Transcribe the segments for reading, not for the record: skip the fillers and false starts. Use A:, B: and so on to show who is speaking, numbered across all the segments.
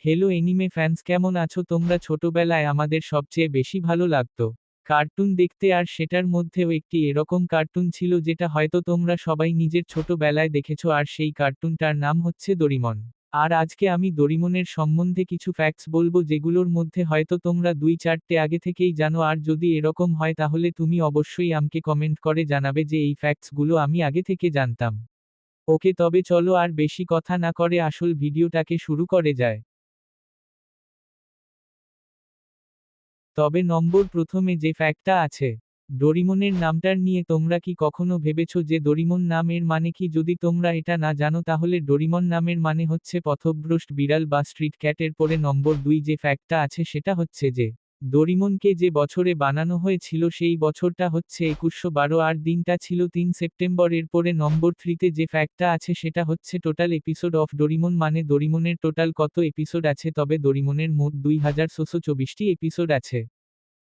A: Hello anime fans, কেমন আছো তোমরা? ছোটবেলায় আমাদের সবচেয়ে বেশি ভালো লাগতো কার্টুন দেখতে, আর সেটার মধ্যেও একটি এরকম কার্টুন ছিল যেটা হয়তো তোমরা সবাই নিজের ছোটবেলায় দেখেছো, আর সেই কার্টুনটার নাম হচ্ছে ডোরিমন। আর আজকে আমি ডোরিমনের সম্বন্ধে কিছু ফ্যাক্টস বলবো যেগুলোর মধ্যে হয়তো তোমরা 2-4টে আগে থেকেই জানো, আর যদি এরকম হয় তাহলে তুমি অবশ্যই আমাকে কমেন্ট করে জানাবে যে এই ফ্যাক্টসগুলো আমি আগে থেকে জানতাম। ওকে, তবে চলো আর বেশি কথা না করে আসল ভিডিওটাকে শুরু করে যায়। তবে প্রথমে যে ফ্যাক্টটা আছে ডোরিমনের নামটার নিয়ে, তোমরা কি কখনো ভেবেছো যে ডোরিমন নামের মানে কি? যদি তোমরা এটা না জানো তাহলে ডোরিমন নামের মানে হচ্ছে পথভ্রষ্ট বিড়াল বা স্ট্রিট ক্যাট। এর পরে নম্বর 2 যে ফ্যাক্টটা আছে সেটা হচ্ছে যে ডোরিমনকে যে বছরে বানানো হয়েছিল সেই বছরটা হচ্ছে 2112, আর দিনটা ছিল 3 সেপ্টেম্বর। এর পরে নম্বর 3তে যে ফ্যাক্টটা আছে সেটা হচ্ছে টোটাল এপিসোড অফ ডোরিমন, মানে ডোরিমনের টোটাল কত এপিসোড আছে। তবে ডোরিমনের মোট 2624টি এপিসোড আছে।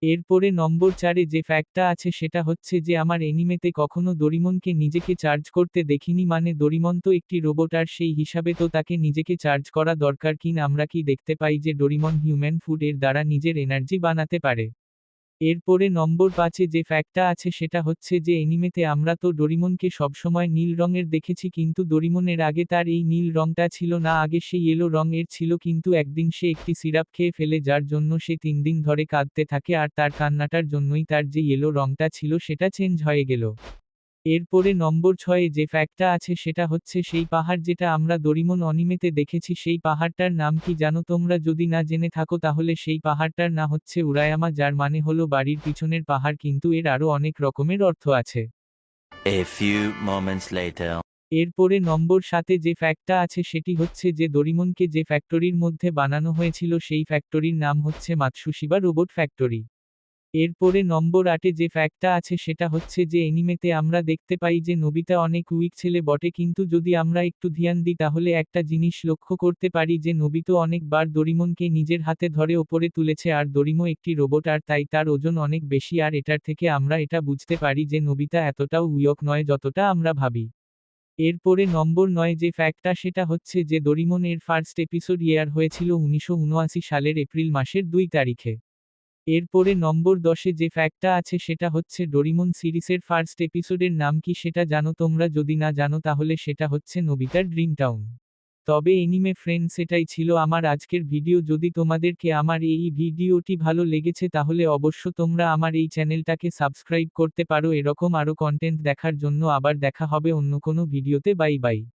A: এরপরে নম্বর 4-এ যে ফ্যাক্টটা আছে সেটা হচ্ছে যে আমার এনিমেতে কখনো ডোরিমনকে নিজেকে চার্জ করতে দেখিনি, মানে ডোরিমন তো একটি রোবট, আর সেই হিসাবে তো তাকে নিজেকে চার্জ করা দরকার। আমরা কি দেখতে পাই যে ডোরিমন হিউম্যান ফুড এর দ্বারা নিজের এনার্জি বানাতে পারে। এরপরে নম্বর 5-এ যে ফ্যাক্টটা আছে সেটা হচ্ছে যে এনিমেতে আমরা তো ডোরিমনকে সবসময় নীল রঙের দেখেছি, কিন্তু ডোরিমনের আগে তার এই নীল রংটা ছিল না, আগে সে ইয়েলো রং এর ছিল। কিন্তু একদিন সে একটি সিরাপ খেয়ে ফেলে, যার জন্য সে 3 দিন ধরে কাঁদতে থাকে, আর তার কান্নাটার জন্যই তার যে ইয়েলো রংটা ছিল সেটা চেঞ্জ হয়ে গেল। এরপরে নম্বর 6-এ যে ফ্যাক্টটা আছে সেটা হচ্ছে সেই পাহাড় যেটা আমরা ডোরিমন অনিমেতে দেখেছি, সেই পাহাড়টার নাম কি জানো তোমরা? যদি না জেনে থাকো তাহলে সেই পাহাড়টার নাম হচ্ছে উরায়ামা, যার মানে হলো বাড়ির পিছনের পাহাড়, কিন্তু এর আরও অনেক রকমের অর্থ আছে।
B: A few moments later.
A: এরপরে নম্বর 7-এ যে ফ্যাক্টটা আছে সেটি হচ্ছে যে ডোরিমনকে যে ফ্যাক্টরির মধ্যে বানানো হয়েছিল সেই ফ্যাক্টরির নাম হচ্ছে মাতসুশিবা রোবট ফ্যাক্টরি। এরপরে নম্বর 8-এ যে ফ্যাক্টটা আছে সেটা হচ্ছে যে এনিমেতে আমরা দেখতে পাই যে নোবিতা অনেক উইক ছেলে বটে, কিন্তু যদি আমরা একটু ধ্যান দিই তাহলে একটা জিনিস লক্ষ্য করতে পারি যে নোবিতো অনেকবার ডোরিমনকে নিজের হাতে ধরে ওপরে তুলেছে, আর ডোরিমো একটি রোবট, আর তাই তার ওজন অনেক বেশি। আর এটার থেকে আমরা এটা বুঝতে পারি যে নোবিতা এতটাও উইক নয় যতটা আমরা ভাবি। এরপরে নম্বর 9 যে ফ্যাক্টটা সেটা হচ্ছে যে ডোরিমন এর ফার্স্ট এপিসোড এয়ার হয়েছিল 1979 সালের এপ্রিল মাসের 2 তারিখে। এরপরে নম্বর 10-এ যে ফ্যাক্টটা আছে সেটা হচ্ছে ডোরিমন সিরিজের ফার্স্ট এপিসোডের নাম কি সেটা জানো তোমরা? যদি না জানো তাহলে সেটা হচ্ছে নোবিতার ড্রিম টাউন। তবে এনিমে ফ্রেন্ডস, এটাই ছিল আমার আজকের ভিডিও। যদি তোমাদেরকে আমার এই ভিডিওটি ভালো লেগেছে তাহলে অবশ্য তোমরা আমার এই চ্যানেলটাকে সাবস্ক্রাইব করতে পারো এরকম আরও কন্টেন্ট দেখার জন্য। আবার দেখা হবে অন্য কোনো ভিডিওতে। Bye bye.